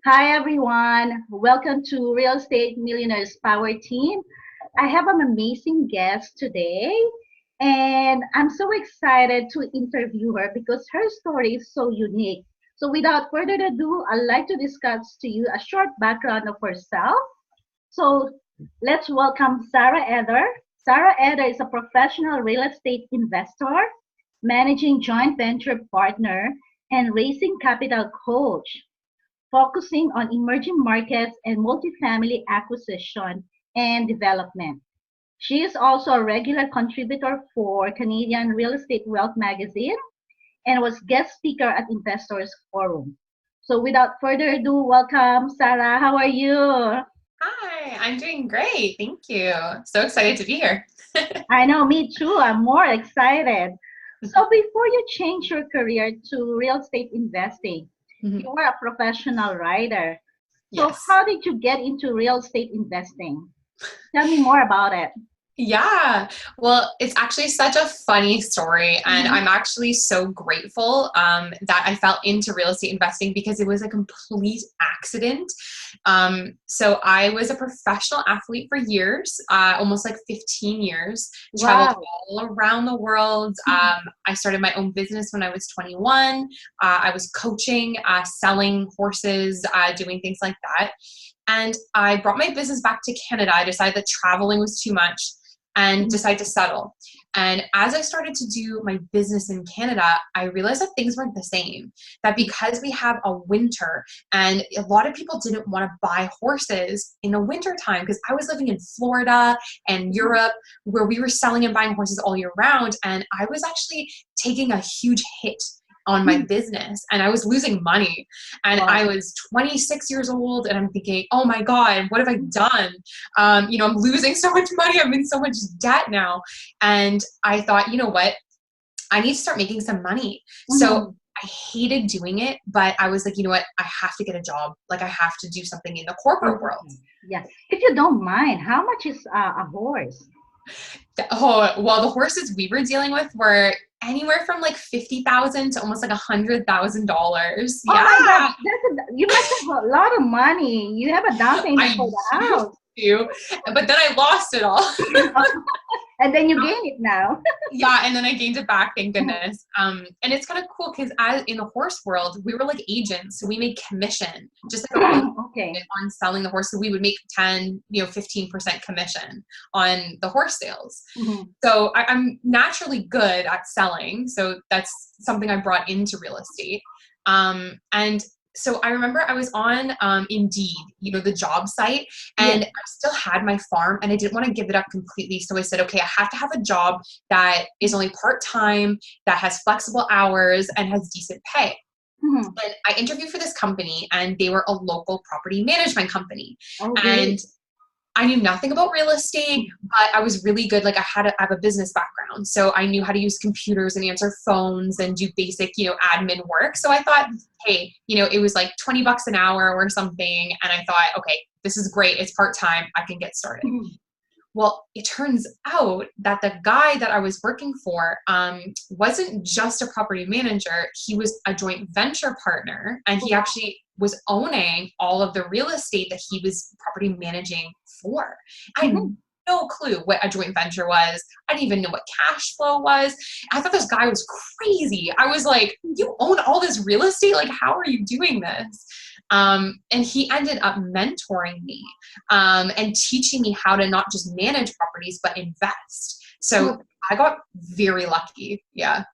Hi everyone, welcome to Real Estate Millionaires Power Team. I have an amazing guest today, and I'm so excited to interview her because her story is so unique. So, without further ado, I'd like to discuss to you a short background of herself. So, let's welcome Sarah Eder. Sarah Eder is a professional real estate investor, managing joint venture partner, and raising capital coach focusing on emerging markets and multifamily acquisition and development. She is also a regular contributor for Canadian Real Estate Wealth magazine and was guest speaker at Investors Forum. So without further ado, welcome Sarah. How are you? Hi, I'm doing great. Thank you. So excited to be here. I know, me too. I'm more excited. So before you change your career to real estate investing, you Mhm. were a professional writer. So Yes. how did you get into real estate investing? Tell me more about it. Yeah. Well, it's actually such a funny story. And Mhm. I'm actually so grateful that I fell into real estate investing because it was a complete accident. So I was a professional athlete for years, almost like 15 years, traveled Wow. all around the world. I started my own business when I was 21. I was coaching, selling horses, doing things like that. And I brought my business back to Canada. I decided that traveling was too much and Mhm. decided to settle. And as I started to do my business in Canada, I realized that things weren't the same. That because we have a winter and a lot of people didn't want to buy horses in the winter time because I was living in Florida and Europe where we were selling and buying horses all year round. And I was actually taking a huge hit on my Mhm. business and I was losing money. And Wow. I was 26 years old and I'm thinking, oh my God, what have I done? I'm losing so much money. I'm in so much debt now. And I thought, you know what? I need to start making some money. So Mhm. I hated doing it, but I was like, you know what? I have to get a job. Like I have to do something in the corporate world. Okay. Yeah. If you don't mind, how much is a horse? Oh, well, the horses we were dealing with were anywhere from like 50,000 to almost like $100,000. Oh my God, Yeah. you must have a lot of money. You have a down payment I for the used house. to, but then I lost it all. And then you gain it now. Yeah, and then I gained it back, thank goodness. And it's kind of cool because as in the horse world, we were like agents, so we made commission, just like a real Okay. estate on selling the horse. So we would make 10, 15% commission on the horse sales. Mhm. So I'm naturally good at selling. So that's something I brought into real estate. And so I remember I was on Indeed, the job site, Yes. and I still had my farm and I didn't want to give it up completely. So I said, okay, I have to have a job that is only part time, that has flexible hours, and has decent pay. Mhm. And I interviewed for this company, and they were a local property management company. Oh, And great. I knew nothing about real estate, but I was really good. Like I have a business background. So I knew how to use computers and answer phones and do basic, admin work. So I thought, hey, it was like $20 an hour or something. And I thought, okay, this is great. It's part-time. I can get started. Mhm. Well, it turns out that the guy that I was working for wasn't just a property manager. He was a joint venture partner, and he Wow. actually was owning all of the real estate that he was property managing for. I had Mhm. no clue what a joint venture was. I didn't even know what cash flow was. I thought this guy was crazy. I was like, you own all this real estate? Like, how are you doing this? And he ended up mentoring me and teaching me how to not just manage properties, but invest. So Okay. I got very lucky. Yeah.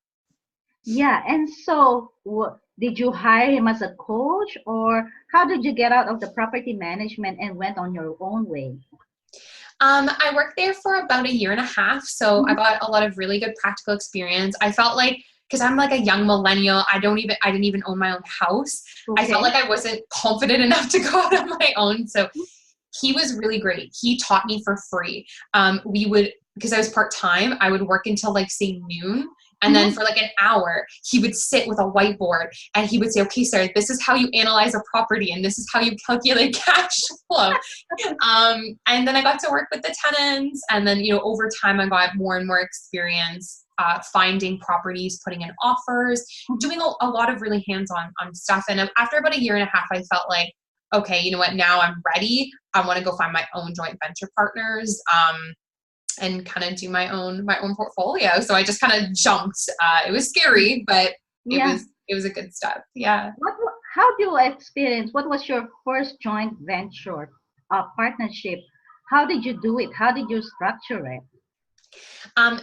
Yeah. And so, did you hire him as a coach, or how did you get out of the property management and went on your own way? I worked there for about a year and a half. So I Mhm. got a lot of really good practical experience. I felt like, because I'm like a young millennial, I didn't even own my own house. I felt Okay. like I wasn't confident enough to go out on my own. So he was really great. He taught me for free. Because I was part time, I would work until like say noon. And then Mhm. for like an hour, he would sit with a whiteboard and he would say, okay, Sarah, this is how you analyze a property and this is how you calculate cash flow. And then I got to work with the tenants. And then, over time, I got more and more experience finding properties, putting in offers, Mhm. doing a lot of really hands on stuff. And after about a year and a half, I felt like okay, you know what, now I'm ready. I want to go find my own joint venture partners, and kind of do my own portfolio. So I just kind of jumped. It was scary, but Yeah. it was a good step. Yeah. How do you experience? What was your first joint venture partnership? How did you do it? How did you structure it?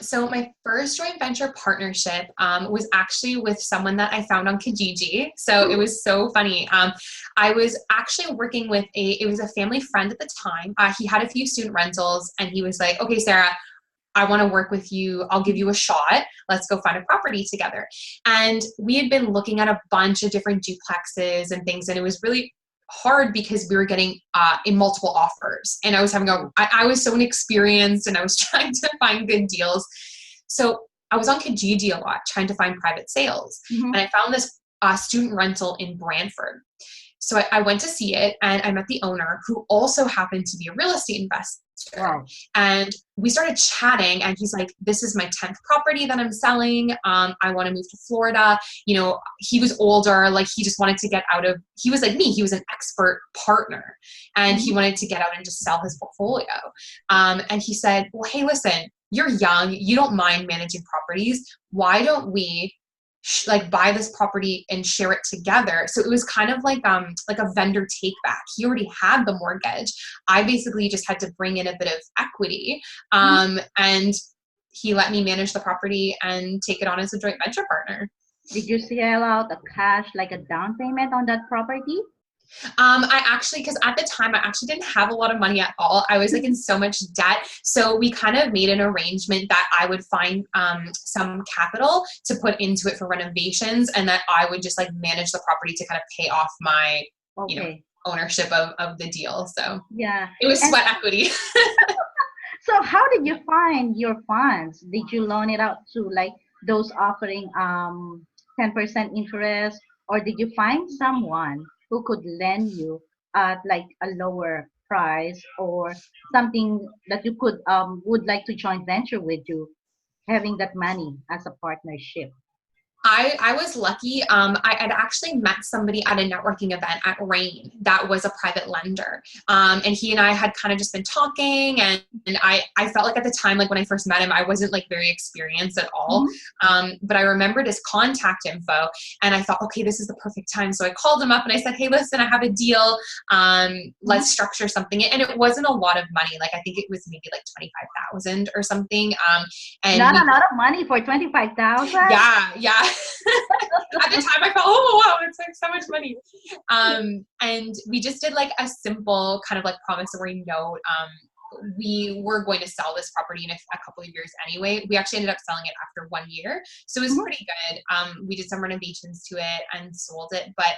So my first joint venture partnership was actually with someone that I found on Kijiji. So it was so funny. I was actually working with it was a family friend at the time. He had a few student rentals and he was like, okay, Sarah, I want to work with you. I'll give you a shot. Let's go find a property together. And we had been looking at a bunch of different duplexes and things. And it was really hard because we were getting in multiple offers. And I was I was so inexperienced and I was trying to find good deals. So I was on Kijiji a lot trying to find private sales. Mm-hmm. And I found this student rental in Brantford. So I went to see it and I met the owner who also happened to be a real estate investor. Wow. And we started chatting and he's like, this is my 10th property that I'm selling. I want to move to Florida. You know, he was older, like he just wanted to get out of, he was like me, he was an expert partner and he wanted to get out and just sell his portfolio. And he said, well, hey, listen, you're young, you don't mind managing properties. Why don't we like buy this property and share it together? So it was kind of like a vendor take back. He already had the mortgage. I basically just had to bring in a bit of equity. And he let me manage the property and take it on as a joint venture partner. Did you sell out a cash, like a down payment on that property? I actually, because at the time I actually didn't have a lot of money at all. I was like in so much debt. So we kind of made an arrangement that I would find some capital to put into it for renovations and that I would just like manage the property to kind of pay off my, you know, ownership of the deal. So yeah, it was sweat equity. So how did you find your funds? Did you loan it out to like those offering 10% interest, or did you find someone who could lend you at like a lower price, or something that you could would like to joint venture with you, having that money as a partnership? I was lucky. I had actually met somebody at a networking event at Rain that was a private lender. And he and I had kind of just been talking and I felt like at the time, like when I first met him, I wasn't like very experienced at all. But I remembered his contact info and I thought, okay, this is the perfect time. So I called him up and I said, hey, listen, I have a deal. Let's structure something. And it wasn't a lot of money. Like I think it was maybe like 25,000 or something. And Not a lot of money for 25,000. yeah. At the time I felt, oh wow, it's like so much money. And we just did like a simple kind of like promissory note. We were going to sell this property in a couple of years anyway. We actually ended up selling it after 1 year. So it was pretty good. We did some renovations to it and sold it. But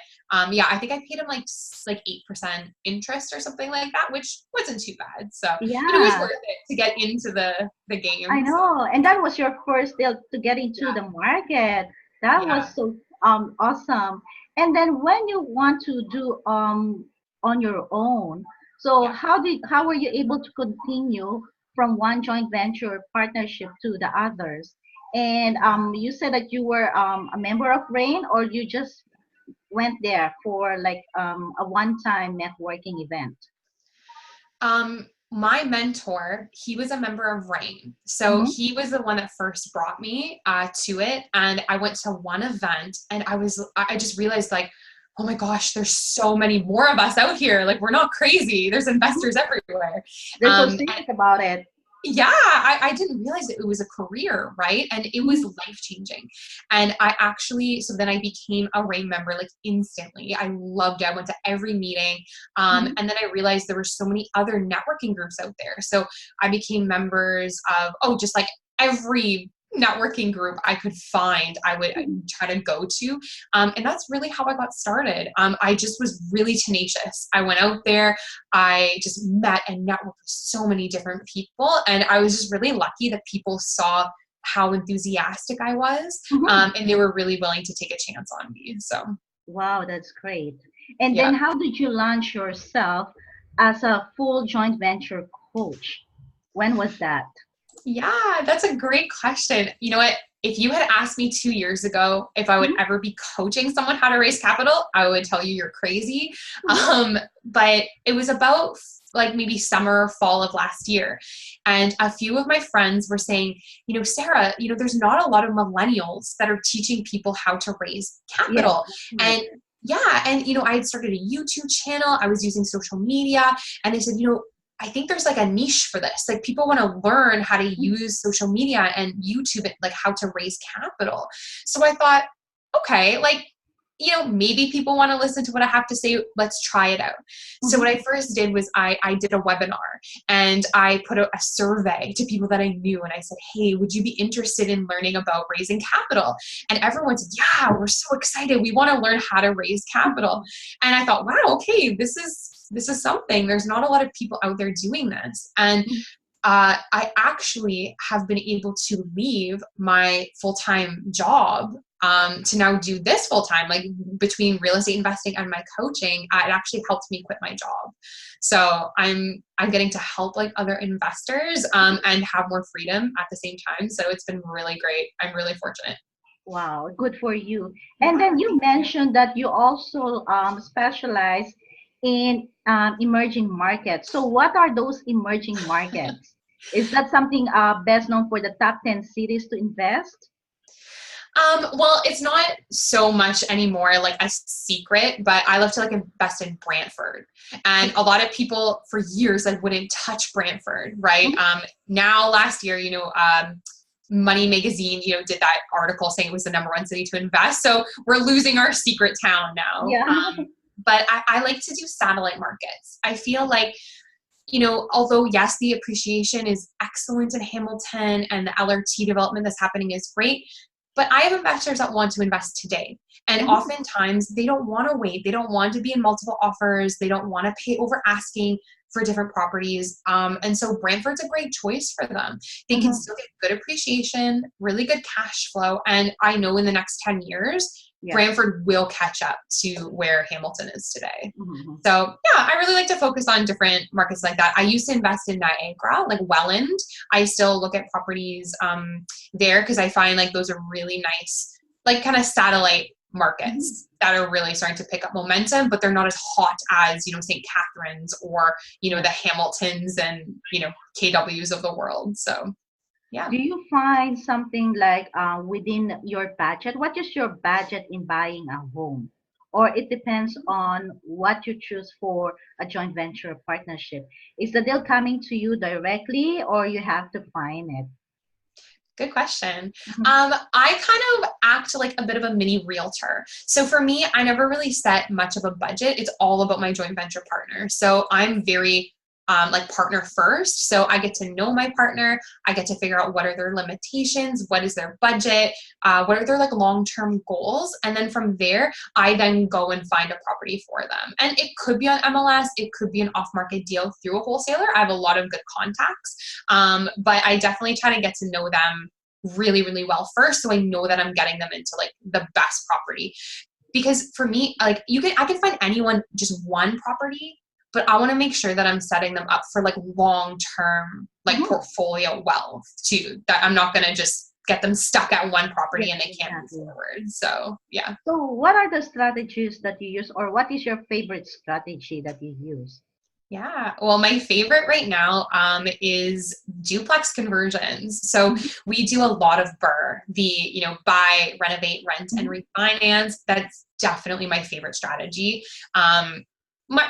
yeah, I think I paid him like 8% interest or something like that, which wasn't too bad. So Yeah, but it was worth it to get into the game. I know. And that was your first deal to get into the market. That was so awesome. And then when you want to do on your own, so how were you able to continue from one joint venture partnership to the others? And you said that you were a member of Rain, or you just went there for like a one-time networking event? My mentor, he was a member of Rain. So he was the one that first brought me to it. And I went to one event and I just realized like, oh my gosh, there's so many more of us out here. Like we're not crazy. There's investors everywhere. They're so serious about it. Yeah, I didn't realize that it was a career, right? And it was life-changing. And so then I became a Rain member like instantly. I loved it. I went to every meeting. And then I realized there were so many other networking groups out there. So I became members of, just like every networking group I could find, I would try to go to. And that's really how I got started. I just was really tenacious. I went out there, I just met and networked with so many different people. And I was just really lucky that people saw how enthusiastic I was. And they were really willing to take a chance on me. So. Wow, that's great. And then how did you launch yourself as a full joint venture coach? When was that? Yeah, that's a great question. You know what? if you had asked me 2 years ago if I would ever be coaching someone how to raise capital, I would tell you you're crazy. But it was about like maybe summer or fall of last year. And a few of my friends were saying, Sarah, there's not a lot of millennials that are teaching people how to raise capital. Yeah. And yeah. And, I had started a YouTube channel. I was using social media, and they said, I think there's like a niche for this. Like people want to learn how to use social media and YouTube, like how to raise capital. So I thought, okay, like, maybe people want to listen to what I have to say. Let's try it out. So what I first did was I did a webinar, and I put out a survey to people that I knew. And I said, hey, would you be interested in learning about raising capital? And everyone said, yeah, we're so excited. We want to learn how to raise capital. And I thought, wow, okay, this is something. There's not a lot of people out there doing this. And I actually have been able to leave my full-time job to now do this full-time, like between real estate investing and my coaching. It actually helped me quit my job. So I'm getting to help like other investors and have more freedom at the same time. So it's been really great. I'm really fortunate. Wow, good for you. And then you mentioned that you also specialize in emerging markets. So what are those emerging markets? Is that something best known for the top 10 cities to invest? Well, it's not so much anymore like a secret, but I love to like invest in Brantford. And a lot of people for years like wouldn't touch Brantford, right? Now last year, Money Magazine, did that article saying it was the #1 city to invest. So we're losing our secret town now. Yeah. But I like to do satellite markets. I feel like, although yes, the appreciation is excellent in Hamilton and the LRT development that's happening is great, but I have investors that want to invest today. And oftentimes they don't want to wait. They don't want to be in multiple offers. They don't want to pay over asking for different properties. And so Brantford's a great choice for them. They can still get good appreciation, really good cash flow. And I know in the next 10 years, Brantford will catch up to where Hamilton is today. So yeah, I really like to focus on different markets like that. I used to invest in Niagara, like Welland. I still look at properties there because I find like those are really nice, like kind of satellite markets that are really starting to pick up momentum, but they're not as hot as, St. Catharines or, the Hamiltons and, KWs of the world. So yeah. Do you find something like within your budget? What is your budget in buying a home? Or it depends on what you choose for a joint venture or partnership. Is the deal coming to you directly or you have to find it? Good question. I kind of act like a bit of a mini realtor. So for me, I never really set much of a budget. It's all about my joint venture partner. So I'm very like partner first. So I get to know my partner. I get to figure out what are their limitations, what is their budget, what are their like long-term goals. And then from there, I then go and find a property for them. And it could be on MLS. It could be an off-market deal through a wholesaler. I have a lot of good contacts, but I definitely try to get to know them really, really well first. So I know that I'm getting them into like the best property. Because for me, like I can find anyone just one property, but I want to make sure that I'm setting them up for like long-term, like portfolio wealth too, that I'm not going to just get them stuck at one property and they can't move forward. So, yeah. So what are the strategies that you use, or what is your favorite strategy that you use? Yeah. Well, my favorite right now is duplex conversions. So we do a lot of BRRRR, the, buy, renovate, rent, and refinance. That's definitely my favorite strategy.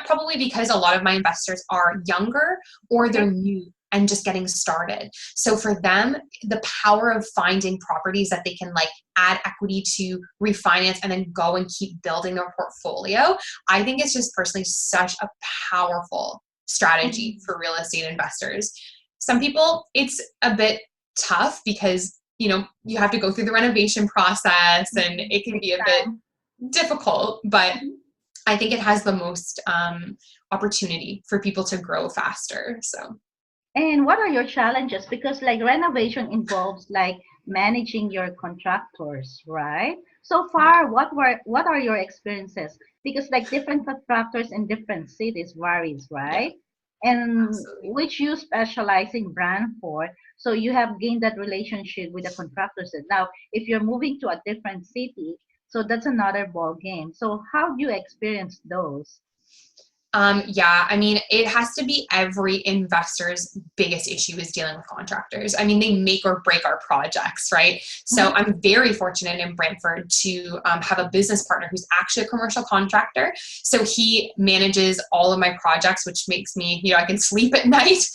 Probably because a lot of my investors are younger or they're new and just getting started. So for them, the power of finding properties that they can like add equity to, refinance, and then go and keep building their portfolio, I think it's just personally such a powerful strategy for real estate investors. Some people, it's a bit tough because, you have to go through the renovation process and it can be a bit difficult, but I think it has the most opportunity for people to grow faster. So. And what are your challenges? Because like renovation involves like managing your contractors, right? So far, what are your experiences? Because like different contractors in different cities varies, right? And Absolutely. which you specialize in Brantford. So you have gained that relationship with the contractors. And now, if you're moving to a different city, so that's another ball game. So how do you experience those? Yeah, I mean, it has to be every investor's biggest issue is dealing with contractors. I mean, they make or break our projects, right? So Mhm. I'm very fortunate in Brantford to have a business partner who's actually a commercial contractor. So he manages all of my projects, which makes me, I can sleep at night.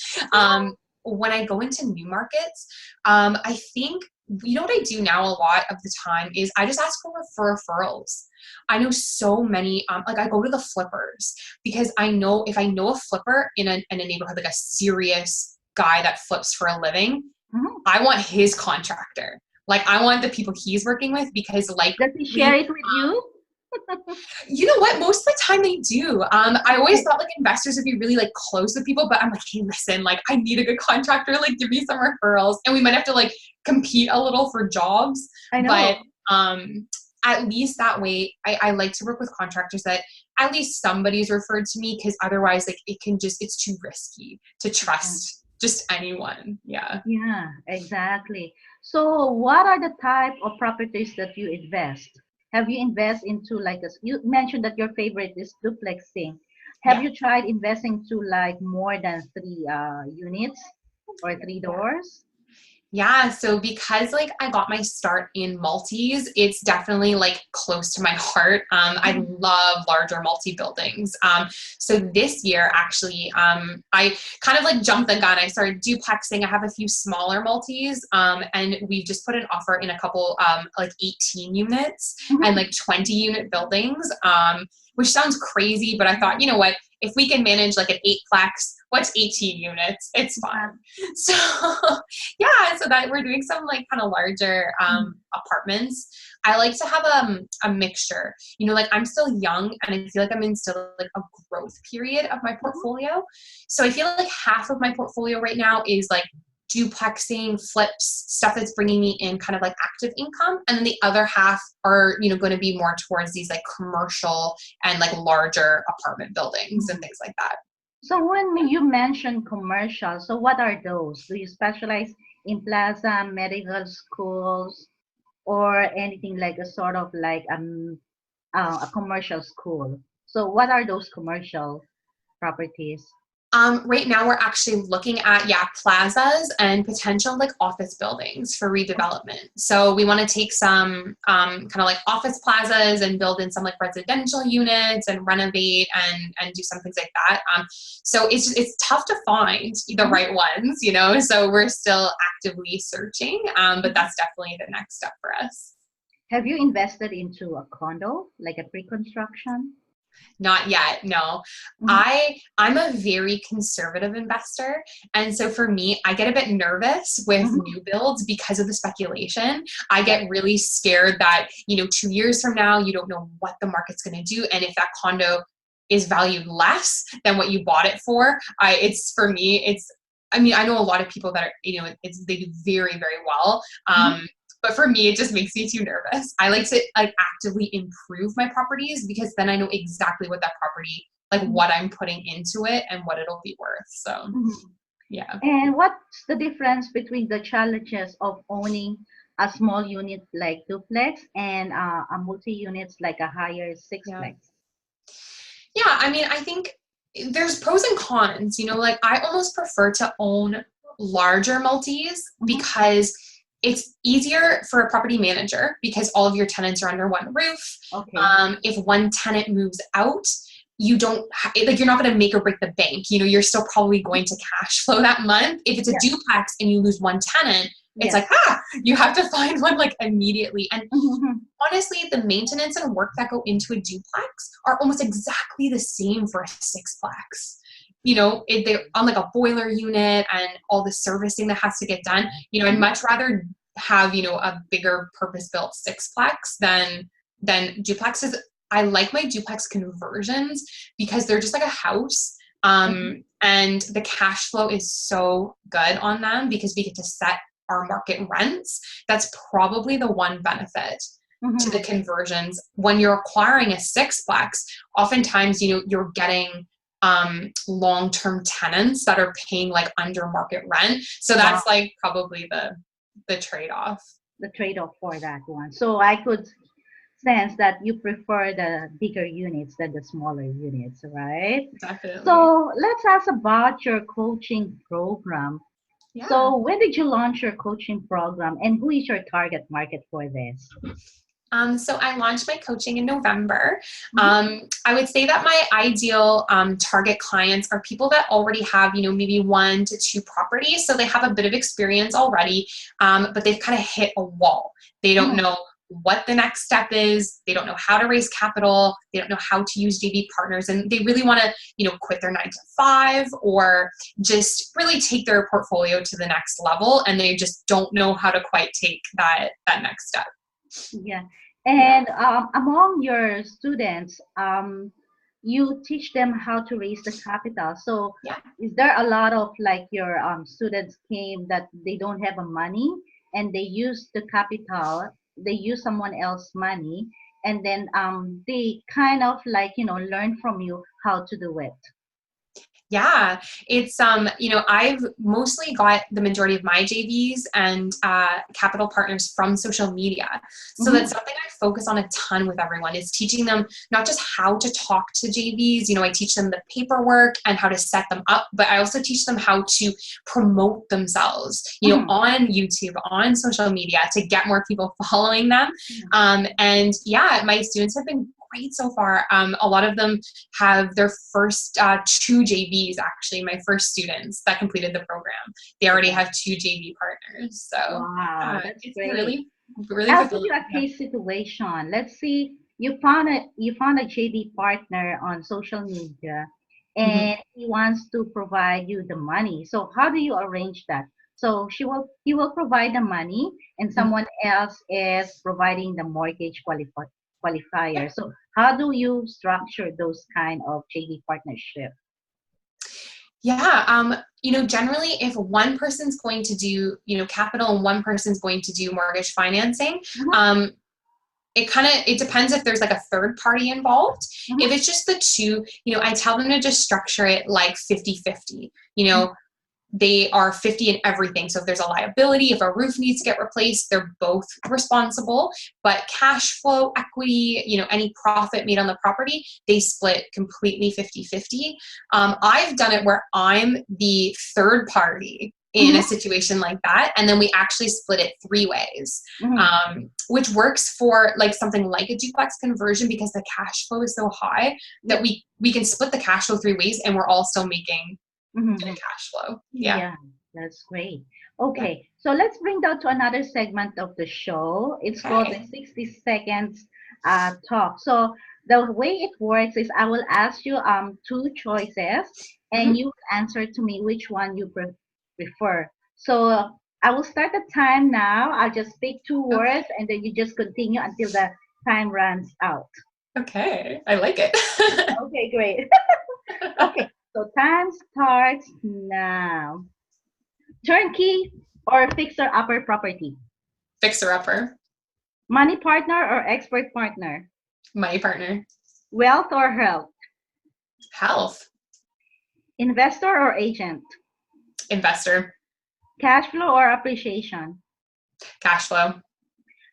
When I go into new markets, I think, what I do now a lot of the time is I just ask for referrals. I know so many, like I go to the flippers because I know if I know a flipper in a neighborhood, like a serious guy that flips for a living, Mhm. I want his contractor. Like I want the people he's working with because Does he share it with you? you know what? Most of the time they do. I always Okay. thought like investors would be really like close with people, but I'm like, hey, listen, like I need a good contractor. Like give me some referrals, and we might have to like compete a little for jobs, I but know. at least that way, I like to work with contractors that at least somebody's referred to me because otherwise, like it's too risky to Yeah. trust just anyone. Yeah. Yeah, exactly. So, what are the type of properties that you invest? Have you invest into like a, you mentioned that your favorite is duplexing. Have Yeah. you tried investing to like more than three units or three doors? Yeah, so because like I got my start in multis, it's definitely like close to my heart. I Mhm. love larger multi buildings. So this year actually, I kind of like jumped the gun. I started duplexing. I have a few smaller multis, and we've just put an offer in a couple, like 18 units and Mhm. like 20 unit buildings. Which sounds crazy, but I thought, you know what? If we can manage like an 8-plex, what's 18 units? It's Yeah. fine. So yeah, so that we're doing some like kind of larger Mhm. apartments. I like to have a mixture. Like I'm still young and I feel like I'm in still like a growth period of my Mhm. portfolio. So I feel like half of my portfolio right now is like duplexing, flips, stuff that's bringing me in kind of like active income. And then the other half are, going to be more towards these like commercial and like larger apartment buildings and Mhm. things like that. So, when you mention commercial, so what are those? Do you specialize in plaza, medical schools, or anything like a sort of like a commercial school? So, what are those commercial properties? Right now we're actually looking at, plazas and potential like office buildings for redevelopment. So we want to take some kind of like office plazas and build in some like residential units and renovate and do some things like that. So it's tough to find the Mhm. right ones, so we're still actively searching. But Mhm. that's definitely the next step for us. Have you invested into a condo, like a pre-construction? Not yet, no. Mhm. I'm a very conservative investor, and so for me, I get a bit nervous with Mhm. new builds because of the speculation. I Yeah. get really scared that, 2 years from now, you don't know what the market's going to do, and if that condo is valued less than what you bought it for, it's for me, I mean, I know a lot of people that are, they do very, very well. Mhm. But for me, it just makes me too nervous. I like to like actively improve my properties because then I know exactly what that property, like Mhm. what I'm putting into it and what it'll be worth. So Mhm. yeah. And what's the difference between the challenges of owning a small unit like duplex and a multi-units like a higher Yeah. sixplex? Yeah. I mean, I think there's pros and cons, like I almost prefer to own larger multis Mhm. because it's easier for a property manager because all of your tenants are under one roof. Okay. If one tenant moves out, you don't like you're not going to make or break the bank. You're still probably going to cash flow that month. If it's a Yeah. duplex and you lose one tenant, it's like Yes. you have to find one like immediately. And Mhm. honestly, the maintenance and work that go into a duplex are almost exactly the same for a sixplex. They're on like a boiler unit and all the servicing that has to get done. I'd Mhm. much rather have, a bigger purpose-built sixplex than duplexes. I like my duplex conversions because they're just like a house. Mhm. And the cash flow is so good on them because we get to set our market rents. That's probably the one benefit to the Mhm. conversions. When you're acquiring a sixplex, oftentimes, you're getting long-term tenants that are paying like under market rent. So Wow, that's like probably the trade-off. the trade-off for that one. So I could sense that you prefer the bigger units than the smaller units, right? Definitely. So let's ask about your coaching program. Yeah. So when did you launch your coaching program and who is your target market for this? So I launched my coaching in November. Mhm. I would say that my ideal target clients are people that already have, maybe 1 to 2 properties. So they have a bit of experience already, but they've kind of hit a wall. They don't Mhm. know what the next step is. They don't know how to raise capital. They don't know how to use JV partners. And they really want to, quit their 9 to 5 or just really take their portfolio to the next level. And they just don't know how to quite take that next step. Yeah. Yeah. And among your students, you teach them how to raise the capital. So Yeah. is there a lot of like your students came that they don't have a money and they use the capital, they use someone else's money, and then they kind of like, learn from you how to do it. Yeah, it's I've mostly got the majority of my JVs and capital partners from social media. So Mm-hmm. that's something I focus on a ton with everyone is teaching them not just how to talk to JVs. I teach them the paperwork and how to set them up, but I also teach them how to promote themselves, Mm-hmm. on YouTube, on social media to get more people following them. And yeah, my students have been great so far. A lot of them have their first 2 JVs, actually, my first students that completed the program. They already Yeah. have 2 JV partners. So Wow, that's it's been great. really, really I'll give fulfilling. you a Yeah. case situation. Let's see, you found a JD partner on social media, Mhm. and he wants to provide you the money. So how do you arrange that? So he will provide the money, and Mhm. someone else is providing the mortgage qualifier. So how do you structure those kind of JD partnership? Yeah, generally if one person's going to do, capital and one person's going to do mortgage financing, Mhm, um, it depends if there's like a third party involved. If mhm, it's just the two, I tell them to just structure it like 50-50. mhm, They are 50 in everything. So if there's a liability, if a roof needs to get replaced, they're both responsible. But cash flow, equity, any profit made on the property, they split completely 50-50. I've done it where I'm the third party in a mhm, situation like that. And then we actually split it 3 ways, mhm. which works for like something like a duplex conversion because the cash flow is so high that Yep. we can split the cash flow 3 ways and we're all still making Mhm. cash flow. Yeah. Yeah, that's great. Yeah. Okay, so let's bring down to another segment of the show. It's called the Okay. 60 seconds talk. So the way it works is I will ask you two choices and Hmm. you answer to me which one you prefer. So I will start the time now. I'll just speak two Okay. words and then you just continue until the time runs out. Okay. I like it. Okay, great. Okay, so time starts now. Turnkey or fixer upper property? Fixer upper. Money partner or expert partner? My partner. Wealth or health? Health. Investor or agent? Investor. Cash flow or appreciation? Cash flow.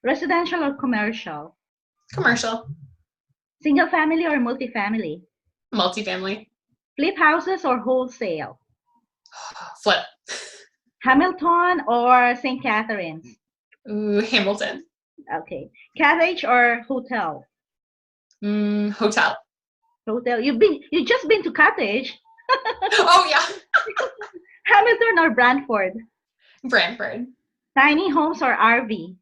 Residential or commercial? Commercial. Single family or multifamily? Multifamily. Flip houses or wholesale? Flip. Hamilton or St. Catharines? Ooh, Hamilton. Okay. Cottage or hotel? Hotel. Hotel. You just been to cottage. Oh yeah. Hamilton or Brantford? Brantford. Tiny homes or RV?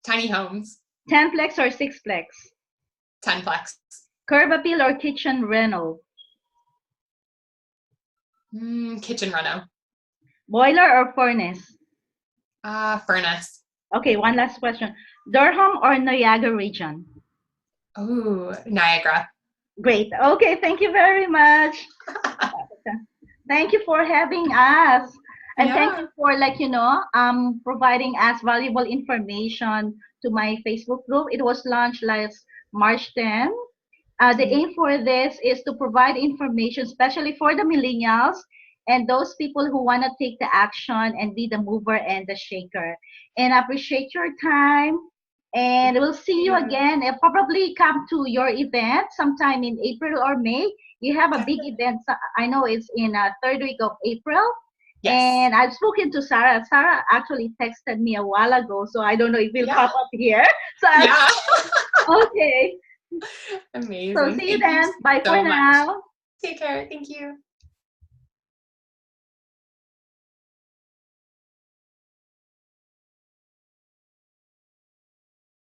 Tiny homes. Tenplex or sixplex? Tenplex. Curb appeal or kitchen reno? Kitchen reno. Boiler or furnace? Furnace. Okay, one last question. Durham or Niagara region? Ooh, Niagara. Great. Okay, thank you very much. Thank you for having us. And thank Yeah. you for providing us valuable information to my Facebook group. It was launched last March 10. The aim for this is to provide information, especially for the millennials and those people who want to take the action and be the mover and the shaker. And I appreciate your time. And we'll see you Yeah, again. I'll probably come to your event sometime in April or May. You have a big definitely. event. I know it's in third week of April. Yes. And I've spoken to Sarah. Sarah actually texted me a while ago, so I don't know if it will Yeah. pop up here. So Yeah. okay. So Amazing. see you Thank you then. Bye for so much. now. Take care. Thank you.